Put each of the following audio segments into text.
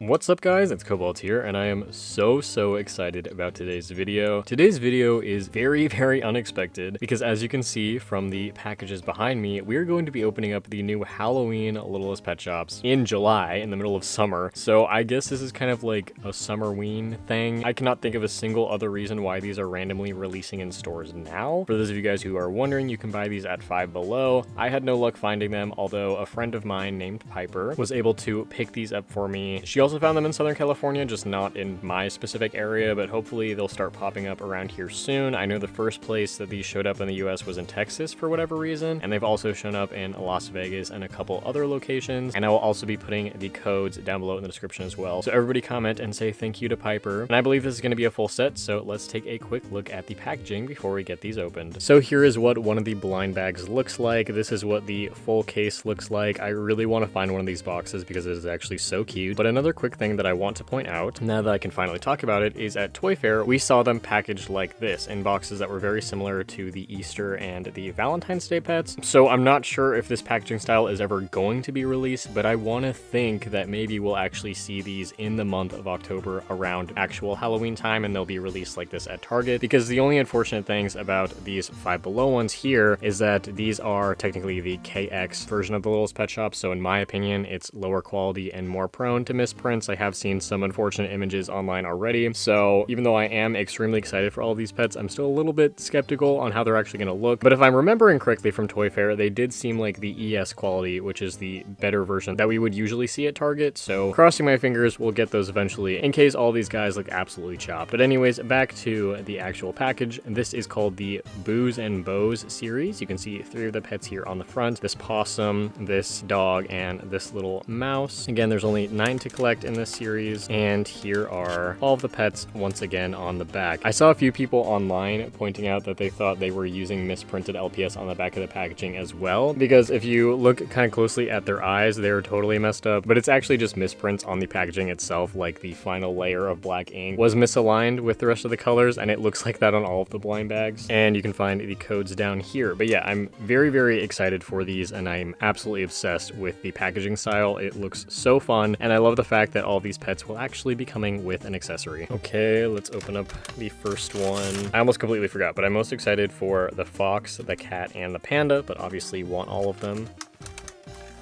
What's up guys, it's Cobalt here, and I am so excited about today's video. Today's video is very unexpected because as you can see from the packages behind me, we are going to be opening up the new Halloween Littlest Pet Shops in July, in the middle of summer. So I guess this is kind of like a summerween thing. I cannot think of a single other reason why these are randomly releasing in stores now. For those of you guys who are wondering, you can buy these at Five Below. I had no luck finding them, although a friend of mine named Piper was able to pick these up for me. She also found them in Southern California, just not in my specific area, but hopefully they'll start popping up around here soon. I know the first place that these showed up in the US was in Texas for whatever reason, and they've also shown up in Las Vegas and a couple other locations, and I will also be putting the codes down below in the description as well. So everybody comment and say thank you to Piper. And I believe this is going to be a full set, so let's take a quick look at the packaging before we get these opened. So here is what one of the blind bags looks like. This is what the full case looks like. I really want to find one of these boxes because it is actually so cute. But another quick thing that I want to point out, now that I can finally talk about it, is at Toy Fair, we saw them packaged like this in boxes that were very similar to the Easter and the Valentine's Day pets. So I'm not sure if this packaging style is ever going to be released, but I want to think that maybe we'll actually see these in the month of October around actual Halloween time, and they'll be released like this at Target. Because the only unfortunate things about these Five Below ones here is that these are technically the KX version of the Littlest Pet Shop, so in my opinion, it's lower quality and more prone to misprints. I have seen some unfortunate images online already, so even though I am extremely excited for all of these pets, I'm still a little bit skeptical on how they're actually going to look. But if I'm remembering correctly from Toy Fair, they did seem like the ES quality, which is the better version that we would usually see at Target, so crossing my fingers, we'll get those eventually in case all these guys look absolutely chopped. But anyways, back to the actual package. This is called the Booze and Bows series. You can see 3 of the pets here on the front, this possum, this dog, and this little mouse. Again, there's only 9 to collect in this series, and here are all of the pets once again on the back. I saw a few people online pointing out that they thought they were using misprinted LPS on the back of the packaging as well, because if you look kind of closely at their eyes, they're totally messed up, but it's actually just misprints on the packaging itself. Like the final layer of black ink was misaligned with the rest of the colors, and it looks like that on all of the blind bags, and you can find the codes down here. But yeah, I'm very excited for these, and I'm absolutely obsessed with the packaging style. It looks so fun, and I love the fact that all these pets will actually be coming with an accessory. Okay, let's open up the first one. I almost completely forgot, but I'm most excited for the fox, the cat, and the panda, but obviously want all of them.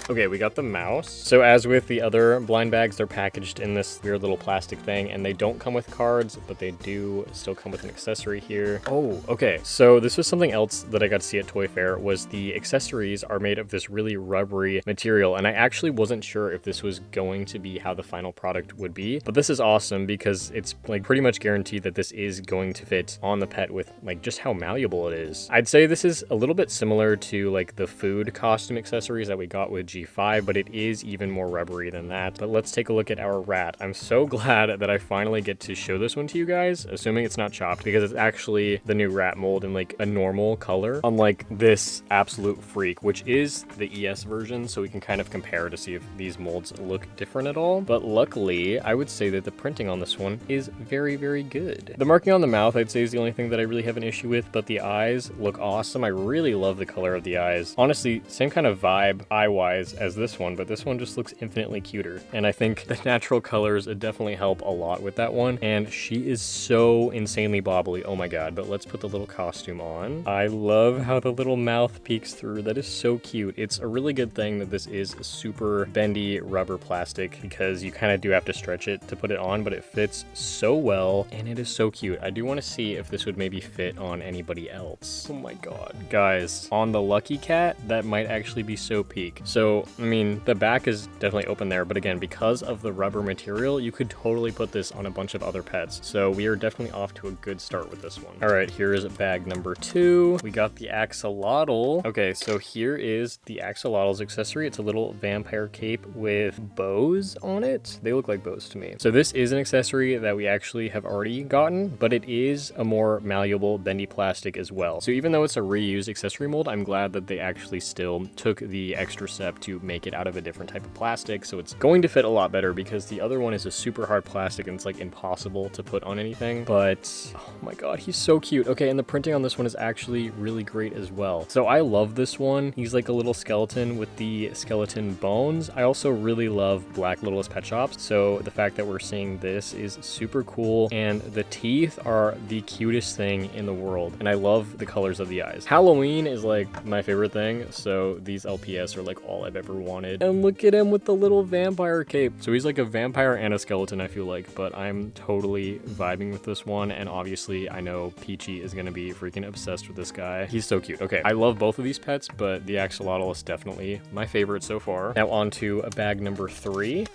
Okay, we got the mouse. So as with the other blind bags, they're packaged in this weird little plastic thing, and they don't come with cards, but they do still come with an accessory here. Oh, okay. So this was something else that I got to see at Toy Fair, was the accessories are made of this really rubbery material, and I actually wasn't sure if this was going to be how the final product would be, but this is awesome because it's like pretty much guaranteed that this is going to fit on the pet with like just how malleable it is. I'd say this is a little bit similar to like the food costume accessories that we got with G5, but it is even more rubbery than that. But let's take a look at our rat. I'm so glad that I finally get to show this one to you guys, assuming it's not chopped, because it's actually the new rat mold in like a normal color, unlike this absolute freak, which is the ES version, so we can kind of compare to see if these molds look different at all. But luckily, I would say that the printing on this one is very good. The marking on the mouth, I'd say, is the only thing that I really have an issue with, but the eyes look awesome. I really love the color of the eyes. Honestly, same kind of vibe eye-wise as this one, but this one just looks infinitely cuter, and I think the natural colors definitely help a lot with that one. And she is so insanely bobbly, oh my god. But let's put the little costume on. I love how the little mouth peeks through. That is so cute. It's a really good thing that this is super bendy rubber plastic, because you kind of do have to stretch it to put it on, but it fits so well, and it is so cute. I do want to see if this would maybe fit on anybody else. Oh my god, guys, on the Lucky Cat, that might actually be so peak. So I mean, the back is definitely open there, but again, because of the rubber material, you could totally put this on a bunch of other pets. So we are definitely off to a good start with this one. All right, here is bag number 2. We got the Axolotl. Okay, so here is the Axolotl's accessory. It's a little vampire cape with bows on it. They look like bows to me. So this is an accessory that we actually have already gotten, but it is a more malleable, bendy plastic as well. So even though it's a reused accessory mold, I'm glad that they actually still took the extra step to make it out of a different type of plastic, so it's going to fit a lot better because the other one is a super hard plastic and it's like impossible to put on anything. But oh my god, he's so cute. Okay, and the printing on this one is actually really great as well. So I love this one. He's like a little skeleton with the skeleton bones. I also really love Black Littlest Pet Shops, so the fact that we're seeing this is super cool, and the teeth are the cutest thing in the world, and I love the colors of the eyes. Halloween is like my favorite thing, so these LPS are like all I've ever wanted. And look at him with the little vampire cape. So he's like a vampire and a skeleton, I feel like, but I'm totally vibing with this one, and obviously I know Peachy is gonna be freaking obsessed with this guy. He's so cute. Okay, I love both of these pets, but the Axolotl is definitely my favorite so far. Now on to bag number 3.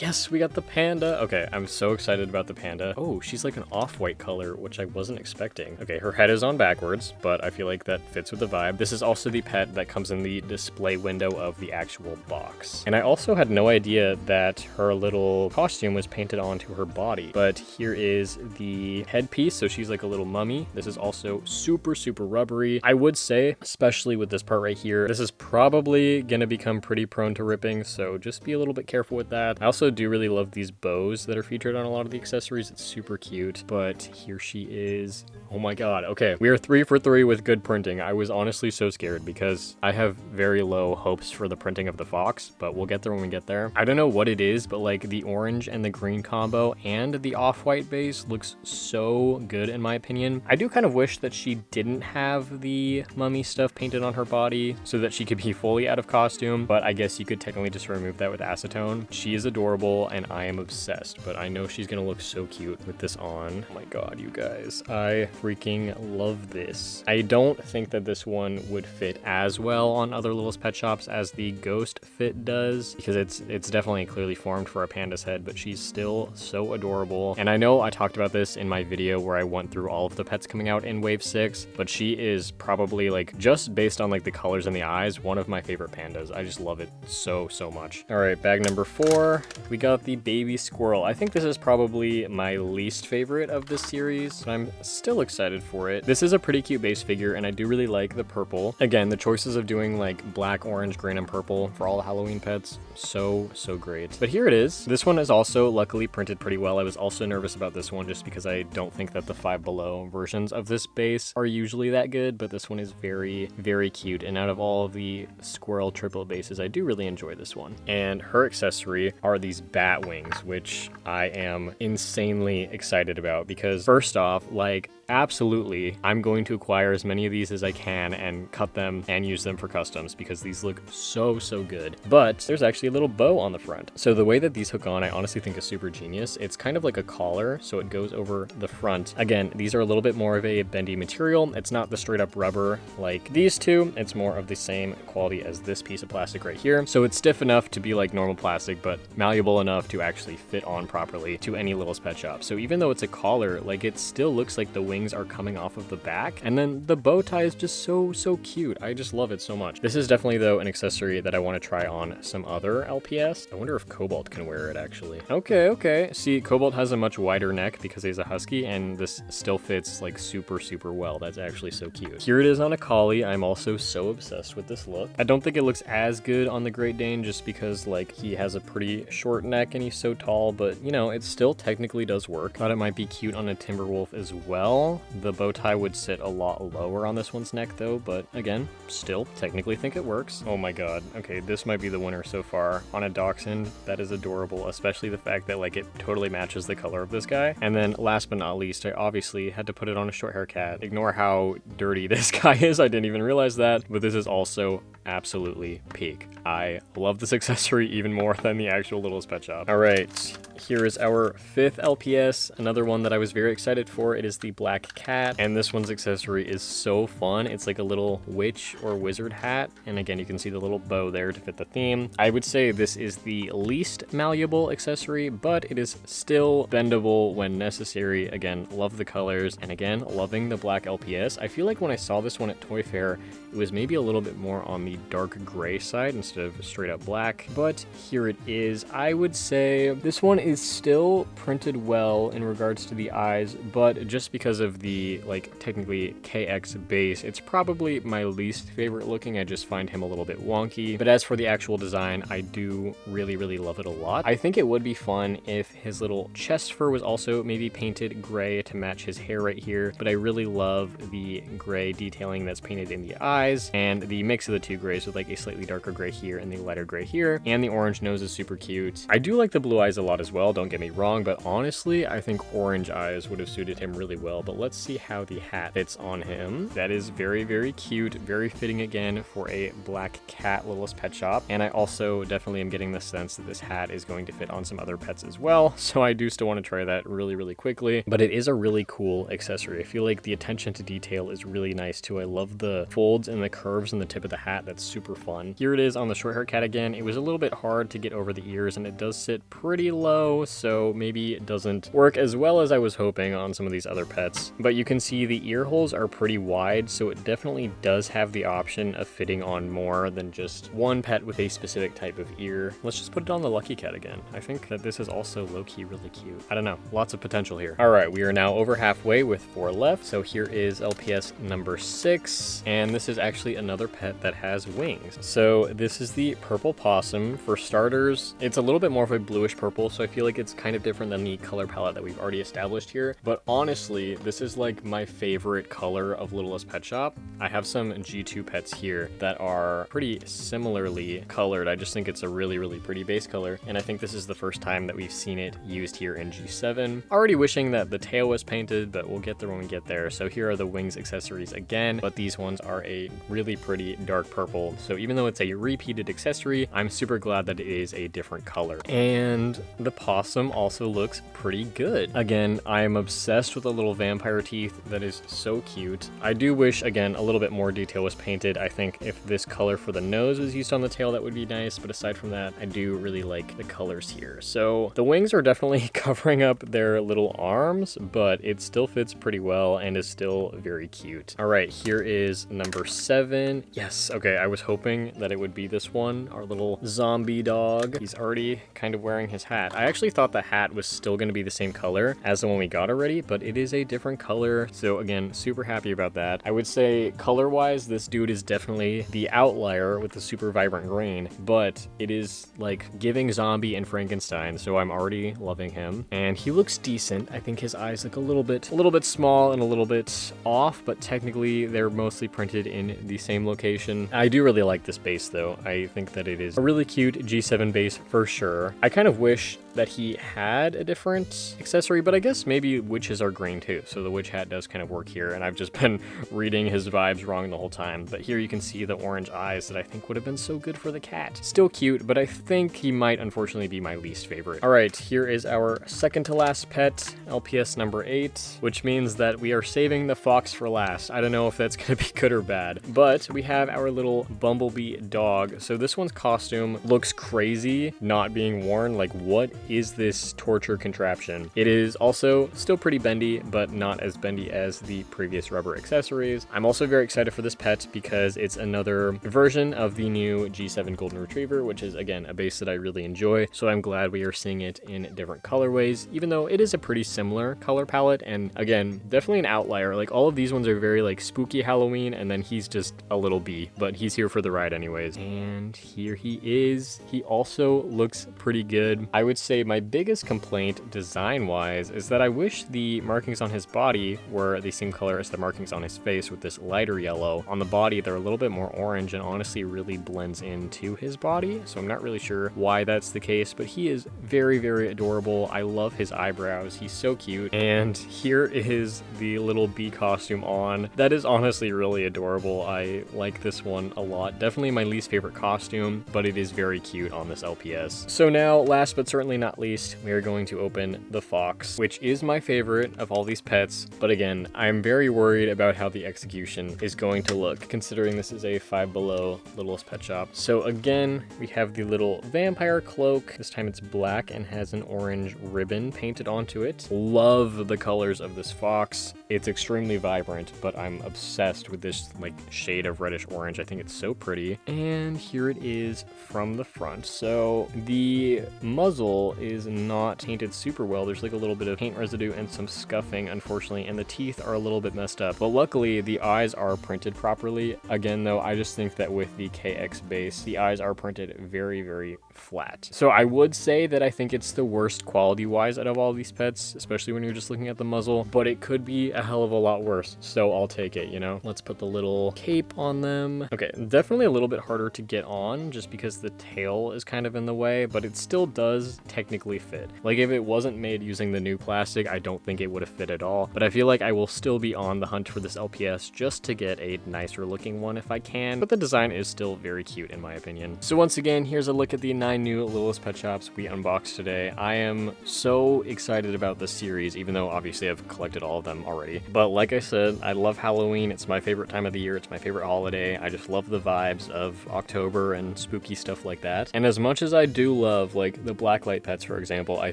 Yes, we got the Panda. Okay, I'm so excited about the Panda. Oh, she's like an off-white color, which I wasn't expecting. Okay, her head is on backwards, but I feel like that fits with the vibe. This is also the pet that comes in the display window of the actual box. And I also had no idea that her little costume was painted onto her body. But here is the headpiece, so she's like a little mummy. This is also super, super rubbery. I would say, especially with this part right here, this is probably gonna become pretty prone to ripping, so just be a little bit careful with that. I also do really love these bows that are featured on a lot of the accessories. It's super cute, but here she is. Oh my god. Okay, we are 3 for 3 with good printing. I was honestly so scared because I have very low hopes for the printing of the fox, but we'll get there when we get there. I don't know what it is, but like the orange and the green combo and the off-white base looks so good in my opinion. I do kind of wish that she didn't have the mummy stuff painted on her body so that she could be fully out of costume, but I guess you could technically just remove that with acetone. She is adorable and I am obsessed, but I know she's gonna look so cute with this on. Oh my god, you guys, I freaking love this. I don't think that this one would fit as well on other Littlest Pet Shops as the Ghost fit does, because it's definitely clearly formed for a panda's head, but she's still so adorable. And I know I talked about this in my video where I went through all of the pets coming out in Wave 6, but she is probably like, just based on like the colors and the eyes, one of my favorite pandas. I just love it so, so much. All right, bag number 4. We got the baby squirrel. I think this is probably my least favorite of this series, but I'm still excited for it. This is a pretty cute base figure, and I do really like the purple. Again, the choices of doing like black, orange, green, and purple for all the Halloween pets, so great. But here it is. This one is also luckily printed pretty well. I was also nervous about this one just because I don't think that the Five Below versions of this base are usually that good, but this one is very, very cute. And out of all of the squirrel triple bases, I do really enjoy this one. And her accessory are these bat wings, which I am insanely excited about because first off, like, absolutely, I'm going to acquire as many of these as I can and cut them and use them for customs because these look so good. But there's actually a little bow on the front. So the way that these hook on, I honestly think is super genius. It's kind of like a collar, so it goes over the front. Again, these are a little bit more of a bendy material. It's not the straight up rubber like these two. It's more of the same quality as this piece of plastic right here. So it's stiff enough to be like normal plastic, but malleable enough to actually fit on properly to any Littlest Pet Shop. So even though it's a collar, like it still looks like the wings are coming off of the back, and then the bow tie is just so cute. I just love it so much. This is definitely though an accessory that I want to try on some other LPS. I wonder if Cobalt can wear it actually. Okay. See, Cobalt has a much wider neck because he's a husky, and this still fits like super well. That's actually so cute. Here it is on a collie. I'm also so obsessed with this look. I don't think it looks as good on the Great Dane just because like he has a pretty short neck and he's so tall, but you know, it still technically does work. Thought it might be cute on a Timberwolf as well. The bow tie would sit a lot lower on this one's neck though, but again, still technically think it works. Oh my god. Okay, this might be the winner so far. On a Dachshund, that is adorable, especially the fact that like it totally matches the color of this guy. And then last but not least, I obviously had to put it on a short hair cat. Ignore how dirty this guy is. I didn't even realize that, but this is also absolutely peak. I love this accessory even more than the actual Littlest Pet Shop. All right, here is our 5th LPS, another one that I was very excited for. It is the black cat, and this one's accessory is so fun. It's like a little witch or wizard hat, and again, you can see the little bow there to fit the theme. I would say this is the least malleable accessory, but it is still bendable when necessary. Again, love the colors, and again, loving the black LPS. I feel like when I saw this one at Toy Fair, it was maybe a little bit more on the the dark gray side instead of straight up black, but here it is. I would say this one is still printed well in regards to the eyes, but just because of the, like, technically KX base, it's probably my least favorite looking. I just find him a little bit wonky, but as for the actual design, I do really love it a lot. I think it would be fun if his little chest fur was also maybe painted gray to match his hair right here, but I really love the gray detailing that's painted in the eyes, and the mix of the two grays with like a slightly darker gray here and the lighter gray here, and the orange nose is super cute. I do like the blue eyes a lot as well, don't get me wrong, but honestly, I think orange eyes would have suited him really well, but let's see how the hat fits on him. That is very cute, very fitting again for a black cat Littlest Pet Shop, and I also definitely am getting the sense that this hat is going to fit on some other pets as well, so I do still want to try that really quickly, but it is a really cool accessory. I feel like the attention to detail is really nice too. I love the folds and the curves in the tip of the hat. That's super fun. Here it is on the short hair cat again. It was a little bit hard to get over the ears, and it does sit pretty low, so maybe it doesn't work as well as I was hoping on some of these other pets, but you can see the ear holes are pretty wide, so it definitely does have the option of fitting on more than just one pet with a specific type of ear. Let's just put it on the Lucky Cat again. I think that this is also low-key really cute. I don't know, lots of potential here. All right, we are now over halfway with 4 left, so here is LPS number 6, and this is actually another pet that has wings. So this is the purple possum. For starters, it's a little bit more of a bluish purple, so I feel like it's kind of different than the color palette that we've already established here, but honestly, this is like my favorite color of Littlest Pet Shop. I have some G2 pets here that are pretty similarly colored. I just think it's a really pretty base color, and I think this is the first time that we've seen it used here in G7. Already wishing that the tail was painted, but we'll get there when we get there. So here are the wings accessories again, but these ones are a really pretty dark purple. So even though it's a repeated accessory, I'm super glad that it is a different color. And the possum also looks pretty good. Again, I am obsessed with the little vampire teeth. That is so cute. I do wish, again, a little bit more detail was painted. I think if this color for the nose was used on the tail, that would be nice, but aside from that, I do really like the colors here. So the wings are definitely covering up their little arms, but it still fits pretty well and is still very cute. All right, here is number 7. Yes, okay, I was hoping that it would be this one, our little zombie dog. He's already kind of wearing his hat. I actually thought the hat was still going to be the same color as the one we got already, but it is a different color. So again, super happy about that. I would say color-wise, this dude is definitely the outlier with the super vibrant green, but it is like giving zombie and Frankenstein, so I'm already loving him. And he looks decent. I think his eyes look a little bit small and a little bit off, but technically they're mostly printed in the same location. I do really like this base though. I think that it is a really cute G7 base for sure. I kind of wish that he had a different accessory, but I guess maybe witches are green too, so the witch hat does kind of work here, and I've just been reading his vibes wrong the whole time. But here you can see the orange eyes that I think would have been so good for the cat. Still cute, but I think he might unfortunately be my least favorite. All right, here is our second to last pet, LPS number 8, which means that we are saving the fox for last. I don't know if that's gonna be good or bad, but we have our little bumblebee dog. So this one's costume looks crazy not being worn. Like, what is this torture contraption? It is also still pretty bendy, but not as bendy as the previous rubber accessories. I'm also very excited for this pet because it's another version of the new G7 Golden Retriever, which is again a base that I really enjoy. So I'm glad we are seeing it in different colorways, even though it is a pretty similar color palette. And again, definitely an outlier. Like, all of these ones are very like spooky Halloween, and then he's just a little bee, but he's here for the ride anyways. And here he is. He also looks pretty good. I would say my biggest complaint design-wise is that I wish the markings on his body were the same color as the markings on his face with this lighter yellow. On the body, they're a little bit more orange and honestly really blends into his body, so I'm not really sure why that's the case, but he is very adorable. I love his eyebrows. He's so cute. And here is the little bee costume on. That is honestly really adorable. I like this one a lot. Definitely my least favorite costume, but it is very cute on this LPS. So now, last but certainly not least, we are going to open the fox, which is my favorite of all these pets. But again, I'm very worried about how the execution is going to look, considering this is a Five Below Littlest Pet Shop. So again, we have the little vampire cloak. This time it's black and has an orange ribbon painted onto it. Love the colors of this fox. It's extremely vibrant, but I'm obsessed with this like shade of reddish orange. I think it's so pretty. And here it is from the front. So the muzzle is not painted super well. There's like a little bit of paint residue and some scuffing, unfortunately, and the teeth are a little bit messed up. But luckily, the eyes are printed properly. Again, though, I just think that with the KX base, the eyes are printed very, very flat. So I would say that I think it's the worst quality-wise out of all these pets, especially when you're just looking at the muzzle, but it could be a hell of a lot worse. So I'll take it, you know? Let's put the little cape on them. Okay, definitely a little bit harder to get on just because the tail is kind of in the way, but it still does technically fit. Like if it wasn't made using the new plastic, I don't think it would have fit at all, but I feel like I will still be on the hunt for this LPS just to get a nicer looking one if I can, but the design is still very cute in my opinion. So once again, here's a look at the 9 new Littlest Pet Shops we unboxed today. I am so excited about this series, even though obviously I've collected all of them already. But like I said, I love Halloween. It's my favorite time of the year. It's my favorite holiday. I just love the vibes of October and spooky stuff like that. And as much as I do love like the blacklight pets, for example, I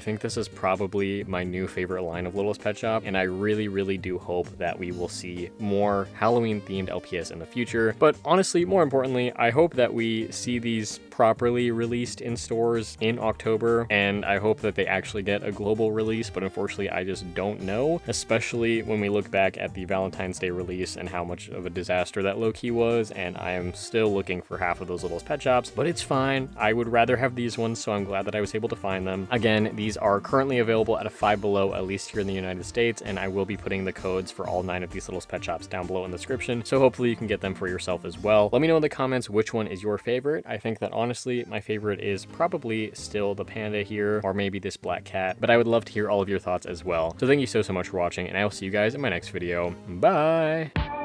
think this is probably my new favorite line of Littlest Pet Shop. And I really, really do hope that we will see more Halloween themed LPS in the future. But honestly, more importantly, I hope that we see these properly released in stores in October, and I hope that they actually get a global release, but unfortunately I just don't know, especially when we look back at the Valentine's Day release and how much of a disaster that low-key was, and I am still looking for half of those Littlest Pet Shops, but it's fine. I would rather have these ones, so I'm glad that I was able to find them. Again, these are currently available at a Five Below, at least here in the United States, and I will be putting the codes for all 9 of these Littlest Pet Shops down below in the description, so hopefully you can get them for yourself as well. Let me know in the comments which one is your favorite. I think that honestly, my favorite is probably still the panda here, or maybe this black cat, but I would love to hear all of your thoughts as well. So thank you so much for watching, and I will see you guys in my next video. Bye!